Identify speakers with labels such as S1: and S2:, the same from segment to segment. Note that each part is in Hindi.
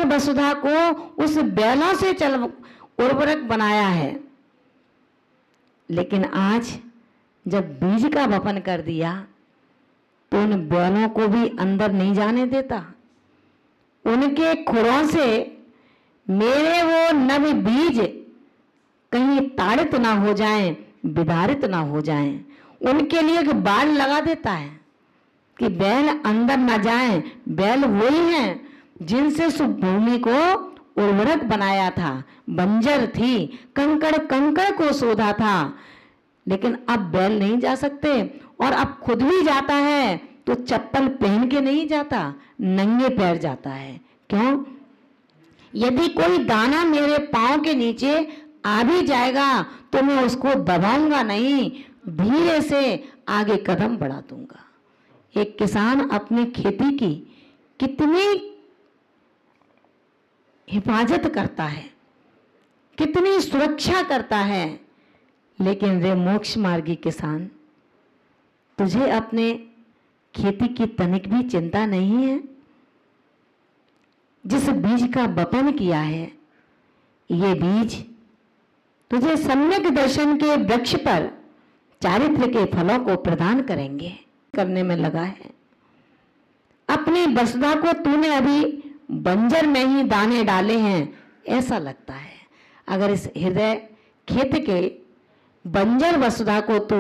S1: वसुधा को उस बैलों से उर्वरक बनाया है, लेकिन आज जब बीज का वपन कर दिया तो उन बैलों को भी अंदर नहीं जाने देता। उनके खुरों से मेरे वो नव बीज कहीं ताड़ित ना हो जाएं, विदारित ना हो जाएं, उनके लिए एक बाड़ लगा देता है कि बैल अंदर ना जाएं। बैल वही हैं जिनसे उस भूमि को उर्वरक बनाया था, बंजर थी, कंकड़ कंकड़ को सोधा था, लेकिन अब बैल नहीं जा सकते। और अब खुद भी जाता है तो चप्पल पहन के नहीं जाता, नंगे पैर जाता है। क्यों? यदि कोई दाना मेरे पांव के नीचे आ भी जाएगा तो मैं उसको दबाऊंगा नहीं, धीरे से आगे कदम बढ़ा दूंगा। एक किसान अपनी खेती की कितनी हिफाजत करता है, कितनी सुरक्षा करता है, लेकिन रे मोक्ष मार्गी किसान, तुझे अपने खेती की तनिक भी चिंता नहीं है? जिस बीज का वपन किया है, ये बीज तुझे सम्यक दर्शन के वृक्ष पर चारित्र के फलों को प्रदान करेंगे, करने में लगा है। अपनी वसुधा को तूने अभी बंजर में ही दाने डाले हैं, ऐसा लगता है। अगर इस हृदय खेत के बंजर वसुधा को तू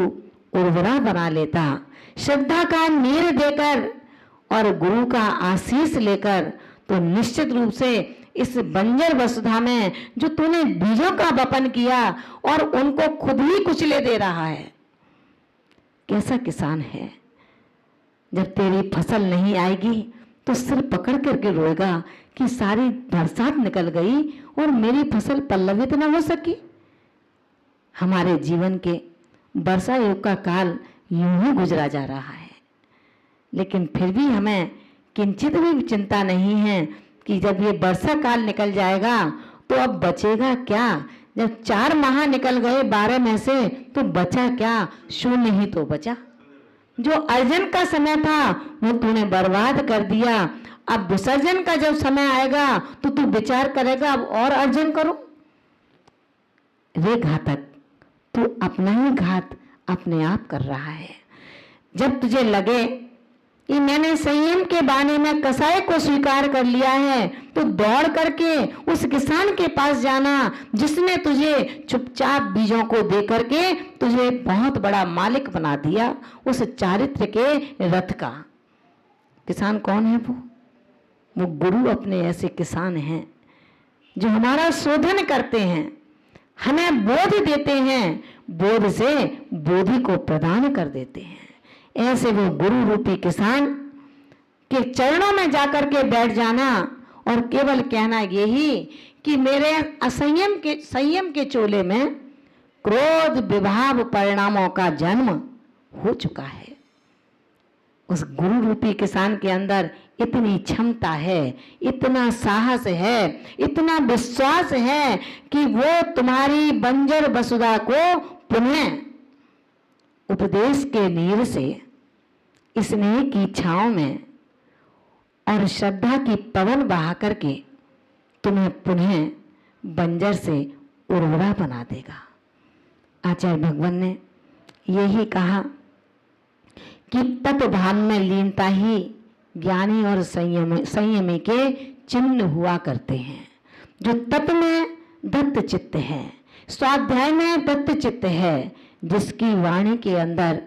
S1: उर्वरा बना लेता, श्रद्धा का नीर देकर और गुरु का आशीष लेकर, तो निश्चित रूप से इस बंजर वसुधा में जो तूने बीजों का वपन किया और उनको खुद ही कुचले दे रहा है, कैसा किसान है। जब तेरी फसल नहीं आएगी तो सिर पकड़ करके रोएगा कि सारी बरसात निकल गई और मेरी फसल पल्लवित न हो सकी। हमारे जीवन के वर्षा युग का काल यूं ही गुजरा जा रहा है, लेकिन फिर भी हमें किंचित भी चिंता नहीं है कि जब ये वर्षा काल निकल जाएगा तो अब बचेगा क्या। जब 4 माह निकल गए 12 में से तो बचा क्या? शून्य ही तो बचा। जो अर्जन का समय था वो तूने बर्बाद कर दिया। अब विसर्जन का जब समय आएगा तो तू विचार करेगा अब और अर्जन करो। रे घातक, तू अपना ही घात अपने आप कर रहा है। जब तुझे लगे कि मैंने संयम के बाने में कसाई को स्वीकार कर लिया है, तो दौड़ करके उस किसान के पास जाना जिसने तुझे चुपचाप बीजों को दे करके तुझे बहुत बड़ा मालिक बना दिया उस चारित्र के रथ का। किसान कौन है? वो गुरु अपने ऐसे किसान हैं जो हमारा शोधन करते हैं, हमें बोध देते हैं, बोध से बोधि को प्रदान कर देते हैं। ऐसे वो गुरु रूपी किसान के चरणों में जाकर के बैठ जाना और केवल कहना यही कि मेरे संयम के चोले में क्रोध विभाव परिणामों का जन्म हो चुका है। उस गुरु रूपी किसान के अंदर इतनी क्षमता है, इतना साहस है, इतना विश्वास है कि वो तुम्हारी बंजर वसुधा को पुनः उपदेश के नीर से, स्नेह की छांव में और श्रद्धा की पवन बहा करके तुम्हें पुनः बंजर से उर्वरा बना देगा। आचार्य भगवान ने यही कहा कि तत्भान में लीनता ही ज्ञानी और संयमी के चिन्ह हुआ करते हैं। जो तत्व में दत्त चित्त है, स्वाध्याय में दत्त चित्त है, जिसकी वाणी के अंदर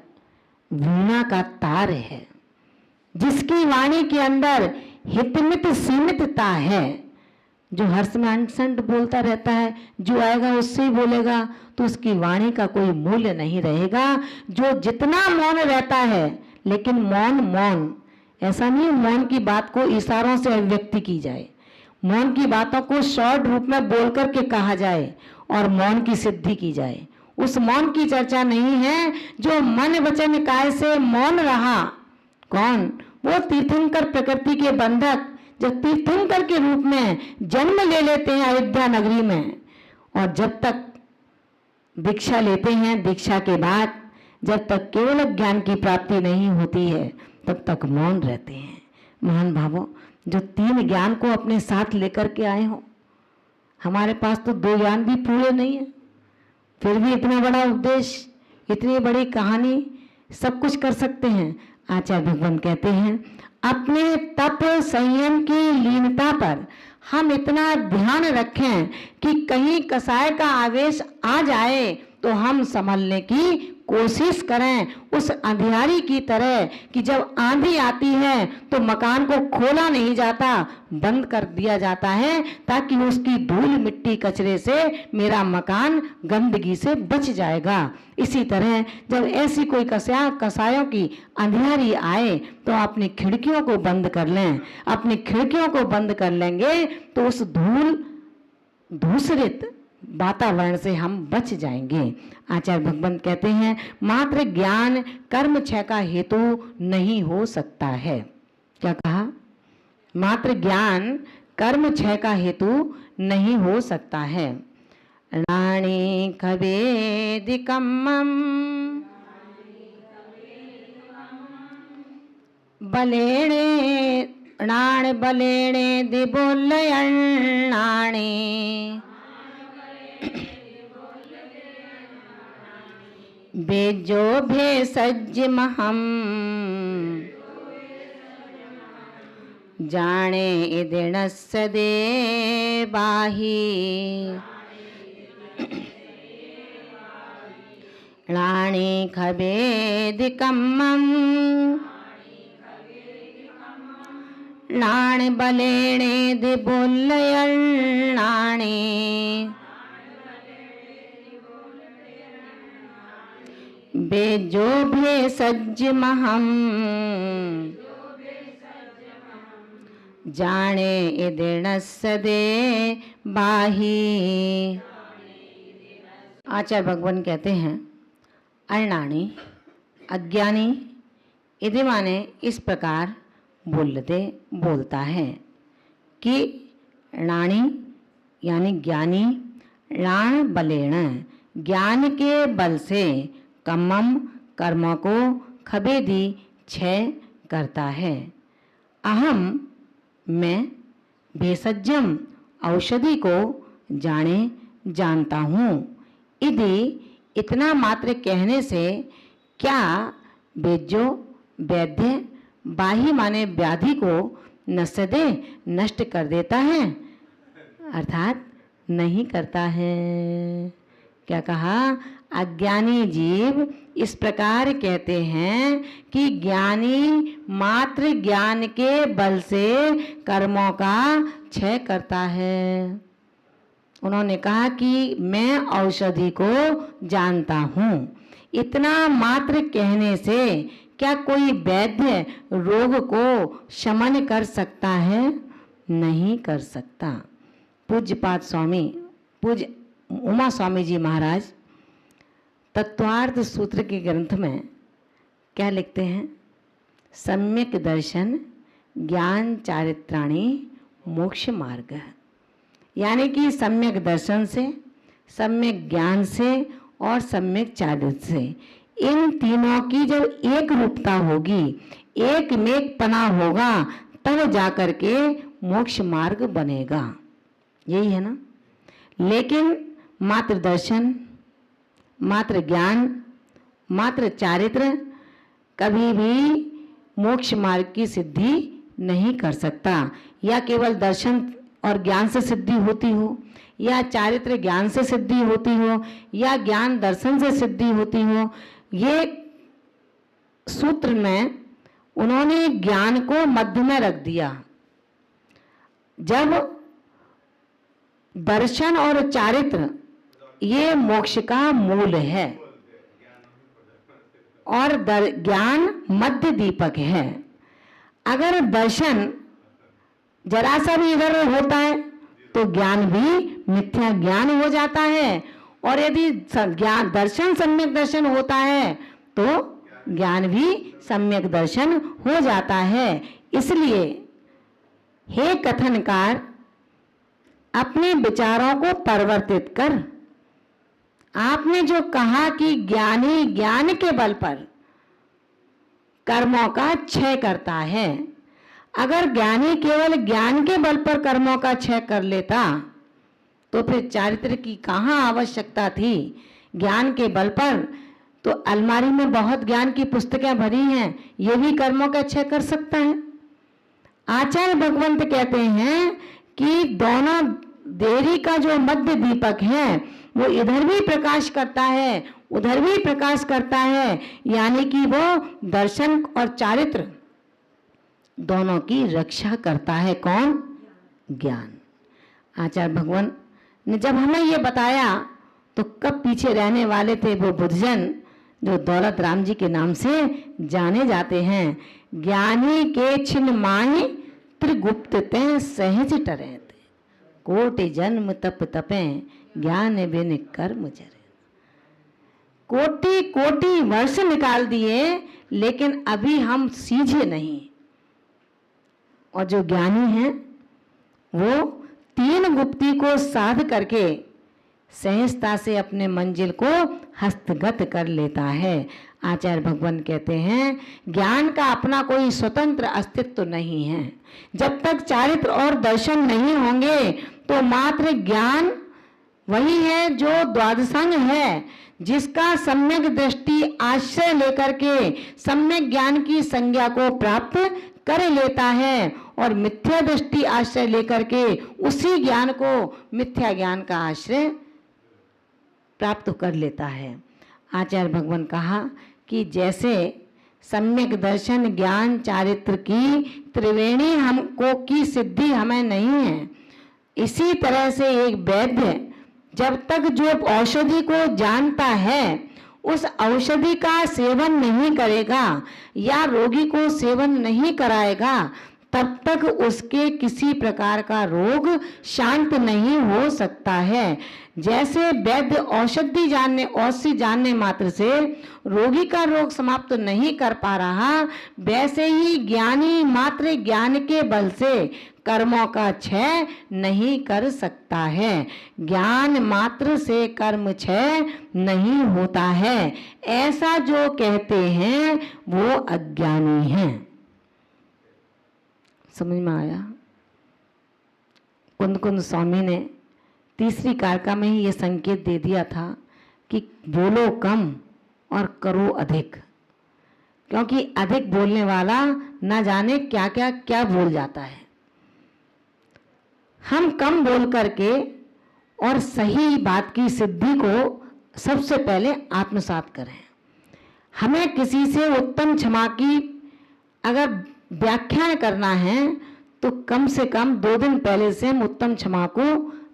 S1: वीणा का तार है, जिसकी वाणी के अंदर हितमित सीमितता है, जो हर्ष में अंशंट बोलता रहता है, जो आएगा उससे ही बोलेगा, तो उसकी वाणी का कोई मूल्य नहीं रहेगा। जो जितना मौन रहता है, लेकिन मौन ऐसा नहीं मौन की बात को इशारों से अभिव्यक्ति की जाए, मौन की बातों को शॉर्ट रूप में बोल करके कहा जाए और मौन की सिद्धि की जाए, उस मौन की चर्चा नहीं है। जो मन वचन काय से मौन रहा, कौन? वो तीर्थंकर प्रकृति के बंधक, जब तीर्थंकर के रूप में जन्म ले लेते हैं अयोध्या नगरी में, और जब तक दीक्षा लेते हैं, दीक्षा के बाद जब तक केवल ज्ञान की प्राप्ति नहीं होती है, तब तक मौन रहते हैं। महान भावों, जो 3 ज्ञान को अपने साथ लेकर के आए हो। हमारे पास तो 2 ज्ञान भी पूरे नहीं है, फिर भी इतना बड़ा उपदेश, इतनी बड़ी कहानी, सब कुछ कर सकते हैं। आचार्य भगवान कहते हैं अपने तप संयम की लीनता पर हम इतना ध्यान रखें कि कहीं कसाय का आवेश आ जाए तो हम संभलने की कोशिश करें, उस अंधियारी की तरह कि जब आंधी आती है तो मकान को खोला नहीं जाता, बंद कर दिया जाता है ताकि उसकी धूल मिट्टी कचरे से मेरा मकान गंदगी से बच जाएगा। इसी तरह जब ऐसी कोई कसायों की अंधियारी आए तो अपनी खिड़कियों को बंद कर लें। अपनी खिड़कियों को बंद कर लेंगे तो उस दूषित वातावरण से हम बच जाएंगे। आचार्य भगवंत कहते हैं मात्र ज्ञान कर्म क्षय का हेतु नहीं हो सकता है। क्या कहा? मात्र ज्ञान कर्म क्षय का हेतु नहीं हो सकता है। राणी खवेदिकम्मम बलेणे नाण बलेणे दिबोलयण्णाणे बेजो भेषजमहं जाने इदिणस्य देवाहि राणी खवेदिकम्मं नाण बलेणे दिबोलयण्णाणे बेजो भेषजमहं जाने इदिणस्य देवाहि। आचार्य भगवान कहते हैं अर्णाणी अज्ञानी इति माने इस प्रकार बोलता है कि राणी यानी ज्ञानी राण बलेण ज्ञान के बल से कम्मम कर्मों को खबेदी क्षय करता है। अहम मैं भेषजम औषधि को जानता हूँ। यदि इतना मात्र कहने से क्या बेजो वैद्य बाही माने व्याधि को नस्यदे नष्ट कर देता है? अर्थात नहीं करता है। क्या कहा? अज्ञानी जीव इस प्रकार कहते हैं कि ज्ञानी मात्र ज्ञान के बल से कर्मों का क्षय करता है। उन्होंने कहा कि मैं औषधि को जानता हूँ। इतना मात्र कहने से क्या कोई वैद्य रोग को शमन कर सकता है? नहीं कर सकता। पूज्यपाद स्वामी पूज्य उमा स्वामी जी महाराज तत्वार्थ सूत्र के ग्रंथ में क्या लिखते हैं? सम्यक दर्शन ज्ञान चारित्राणी मोक्ष मार्ग। यानी कि सम्यक दर्शन से, सम्यक ज्ञान से और सम्यक चारित्र से, इन तीनों की जब एक रूपता होगी, एक मेकपना होगा, तब जाकर के मोक्ष मार्ग बनेगा। यही है ना। लेकिन मात्र दर्शन, मात्र ज्ञान, मात्र चारित्र कभी भी मोक्ष मार्ग की सिद्धि नहीं कर सकता। या केवल दर्शन और ज्ञान से सिद्धि होती हो, या चारित्र ज्ञान से सिद्धि होती हो, या ज्ञान दर्शन से सिद्धि होती हो। ये सूत्र में उन्होंने ज्ञान को मध्य में रख दिया। जब दर्शन और चारित्र ये मोक्ष का मूल है और ज्ञान मध्य दीपक है। अगर दर्शन जरा सा भी इधर होता है तो ज्ञान भी मिथ्या ज्ञान हो जाता है, और यदि ज्ञान दर्शन सम्यक दर्शन होता है तो ज्ञान भी सम्यक दर्शन हो जाता है। इसलिए हे कथनकार, अपने विचारों को परिवर्तित कर आपने जो कहा कि ज्ञानी ज्ञान के बल पर कर्मों का क्षय करता है, अगर ज्ञानी केवल ज्ञान के बल पर कर्मों का क्षय कर लेता तो फिर चारित्र की कहाँ आवश्यकता थी। ज्ञान के बल पर तो अलमारी में बहुत ज्ञान की पुस्तकें भरी हैं, ये भी कर्मों का क्षय कर सकता है। आचार्य भगवंत कहते हैं कि दोनों देरी का जो मध्य दीपक है वो इधर भी प्रकाश करता है उधर भी प्रकाश करता है, यानी कि वो दर्शन और चारित्र दोनों की रक्षा करता है। कौन? ज्ञान। आचार्य भगवान ने जब हमें ये बताया तो कब पीछे रहने वाले थे वो बुद्धजन जो दौलत राम जी के नाम से जाने जाते हैं। ज्ञानी के छिन माहि त्रिगुप्त ते सहज टरे, कोटि जन्म तप तपे ज्ञान बिन कर्म जरे। कोटि कोटि वर्ष निकाल दिए लेकिन अभी हम सीझे नहीं। और जो ज्ञानी हैं वो तीन गुप्ती को साध करके सहजता से अपने मंजिल को हस्तगत कर लेता है। आचार्य भगवान कहते हैं ज्ञान का अपना कोई स्वतंत्र अस्तित्व नहीं है। जब तक चारित्र और दर्शन नहीं होंगे तो मात्र ज्ञान वही है जो द्वादशांग है, जिसका सम्यक दृष्टि आश्रय लेकर के सम्यक ज्ञान की संज्ञा को प्राप्त कर लेता है और मिथ्या दृष्टि आश्रय लेकर के उसी ज्ञान को मिथ्या ज्ञान का आश्रय प्राप्त कर लेता है। आचार्य भगवान कहा कि जैसे सम्यक दर्शन ज्ञान चारित्र की त्रिवेणी हमको की सिद्धि हमें नहीं है, इसी तरह से एक वैद्य जब तक जो औषधि को जानता है उस औषधि का सेवन नहीं करेगा या रोगी को सेवन नहीं कराएगा तब तक उसके किसी प्रकार का रोग शांत नहीं हो सकता है। जैसे वैद्य औषधि जानने मात्र से रोगी का रोग समाप्त नहीं कर पा रहा, वैसे ही ज्ञानी मात्र ज्ञान के बल से कर्मों का क्षय नहीं कर सकता है। ज्ञान मात्र से कर्म क्षय नहीं होता है, ऐसा जो कहते हैं वो अज्ञानी हैं। समझ में आया? कुंद कुंद स्वामी ने तीसरी कारका में ही ये संकेत दे दिया था कि बोलो कम और करो अधिक, क्योंकि अधिक बोलने वाला ना जाने क्या क्या क्या बोल जाता है। हम कम बोल करके और सही बात की सिद्धि को सबसे पहले आत्मसात करें। हमें किसी से उत्तम क्षमा की अगर व्याख्यान करना है तो कम से कम 2 दिन पहले से हम उत्तम क्षमा को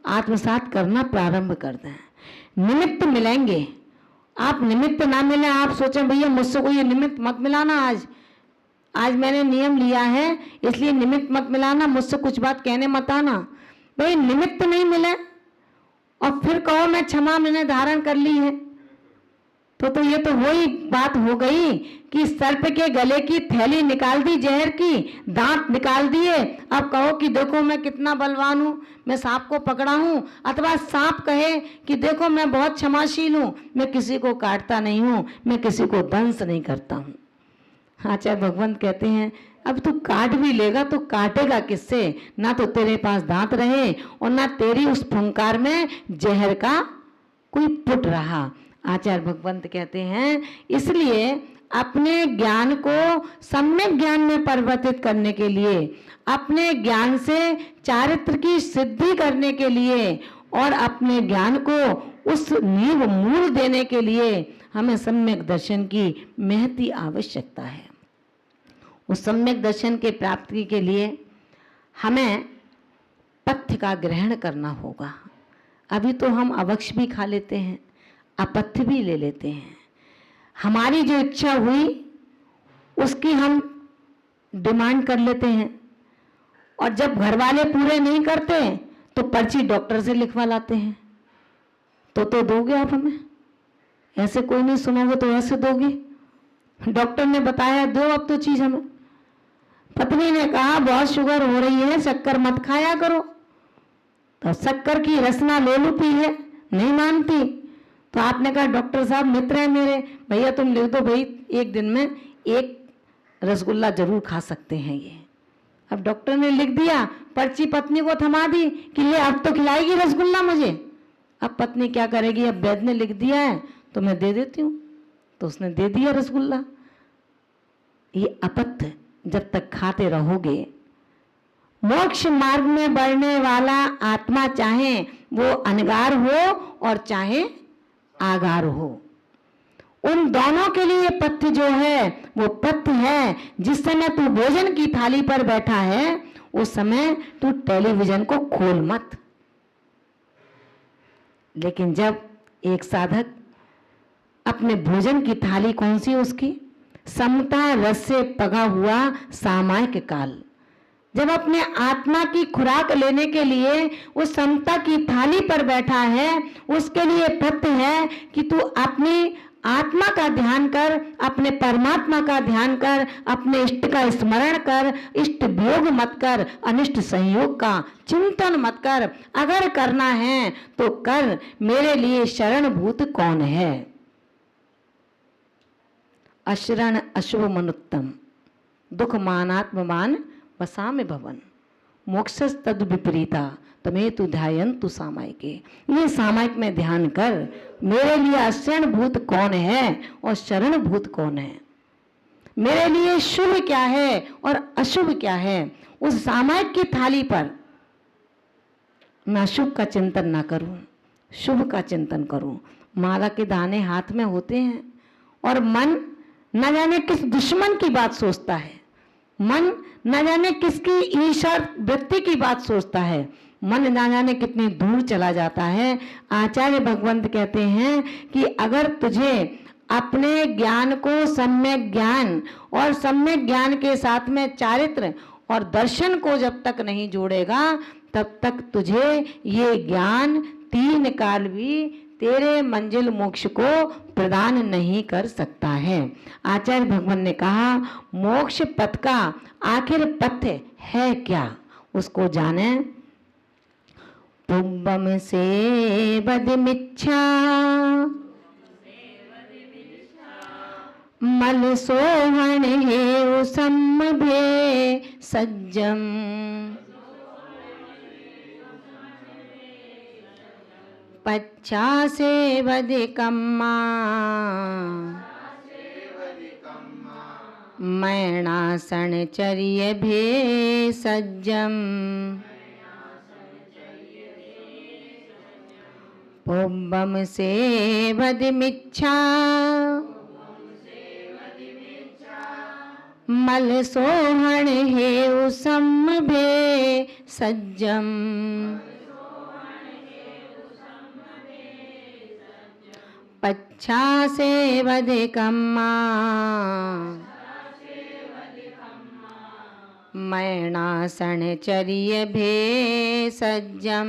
S1: आत्मसात करना प्रारंभ कर दें। निमित्त मिलेंगे, आप निमित्त ना मिले, आप सोचें भैया मुझसे कोई निमित्त मत मिलाना, आज मैंने नियम लिया है इसलिए निमित्त मत मिलाना, मुझसे कुछ बात कहने मत आना। भाई निमित्त नहीं मिले और फिर कहो मैं क्षमा मैंने धारण कर ली है, तो ये तो वही बात हो गई कि सर्प के गले की थैली निकाल दी जहर की, दांत निकाल दिए, अब कहो कि देखो मैं कितना बलवान हूं, मैं सांप को पकड़ा हूं। अथवा सांप कहे कि देखो मैं बहुत क्षमाशील हूं, मैं किसी को काटता नहीं हूं, मैं किसी को दंश नहीं करता हूं। आचार्य भगवंत कहते हैं अब तू काट भी लेगा तो काटेगा किससे? ना तो तेरे पास दांत रहे और ना तेरी उस फुंकार में जहर का कोई पुट रहा। आचार्य भगवंत कहते हैं इसलिए अपने ज्ञान को सम्यक ज्ञान में परिवर्तित करने के लिए, अपने ज्ञान से चारित्र की सिद्धि करने के लिए और अपने ज्ञान को उस नींव मूल देने के लिए हमें सम्यक दर्शन की महती आवश्यकता है। उस सम्यक दर्शन के प्राप्ति के लिए हमें पथ्य का ग्रहण करना होगा। अभी तो हम अवक्ष भी खा लेते हैं, अपथ्य भी ले लेते हैं। हमारी जो इच्छा हुई उसकी हम डिमांड कर लेते हैं और जब घर वाले पूरे नहीं करते तो पर्ची डॉक्टर से लिखवा लाते हैं। तो दोगे आप हमें? ऐसे कोई नहीं सुनोगे तो ऐसे दोगे? डॉक्टर ने बताया दो अब तो चीज हमें। पत्नी ने कहा बहुत शुगर हो रही है, शक्कर मत खाया करो, तो शक्कर की रसना लोलुपी है, नहीं मानती। तो आपने कहा डॉक्टर साहब मित्र है मेरे, भैया तुम लिख दो भाई एक दिन में 1 रसगुल्ला जरूर खा सकते हैं ये। अब डॉक्टर ने लिख दिया, पर्ची पत्नी को थमा दी कि ले अब तो खिलाएगी रसगुल्ला मुझे। अब पत्नी क्या करेगी, अब वैद्य ने लिख दिया है तो मैं दे देती हूँ, तो उसने दे दिया रसगुल्ला। ये अपत्य जब तक खाते रहोगे, मोक्ष मार्ग में बढ़ने वाला आत्मा चाहे वो अनगार हो और चाहे आगार हो, उन दोनों के लिए पथ्य जो है वो पथ्य है। जिस समय तू भोजन की थाली पर बैठा है उस समय तू टेलीविजन को खोल मत। लेकिन जब एक साधक अपने भोजन की थाली कौन सी, उसकी समता रस से पगा हुआ सामायिक काल, जब अपने आत्मा की खुराक लेने के लिए उस समता की थाली पर बैठा है, उसके लिए पथ्य है कि तू अपनी आत्मा का ध्यान कर, अपने परमात्मा का ध्यान कर, अपने इष्ट का स्मरण कर, इष्ट वियोग मत कर, अनिष्ट संयोग का चिंतन मत कर। अगर करना है तो कर, मेरे लिए शरणभूत कौन है। अशरण अशुभ मनुत्तम दुख मानात्ममान वसाम्य भवन मोक्षस तद विपरीता तमे तु ध्यायन्तु सामायिके। ये सामायिक में ध्यान कर, मेरे लिए अशरण भूत कौन है और शरण भूत कौन है, मेरे लिए शुभ क्या है और अशुभ क्या है। उस सामायिक की थाली पर मैं अशुभ का चिंतन ना करूं, शुभ का चिंतन करूं। माला के दाने हाथ में होते हैं और मन न जाने किस दुश्मन की बात सोचता है, मन न जाने किसकी ईर्ष्या वृत्ति की बात सोचता है, मन न जाने कितनी दूर चला जाता है। आचार्य भगवंत कहते हैं कि अगर तुझे अपने ज्ञान को सम्यक ज्ञान और सम्यक ज्ञान के साथ में चारित्र और दर्शन को जब तक नहीं जोड़ेगा तब तक तुझे ये ज्ञान तीन काल भी तेरे मंजिल मोक्ष को प्रदान नहीं कर सकता है। आचार्य भगवान ने कहा मोक्ष पथ का आखिर पथ्य है क्या, उसको जाने। पुब्बम से बदमिच्छा मल सोहन हे सम्भे सज्जम पच्छा से वधिकम्मा मैणासन चर्य भे सज्जम पुब्बम से वधिमिच्छा मल सोहन हे सम्भे सज्जम पच्छा से वधिकम्मा मैणासन चर्य भे सज्जम।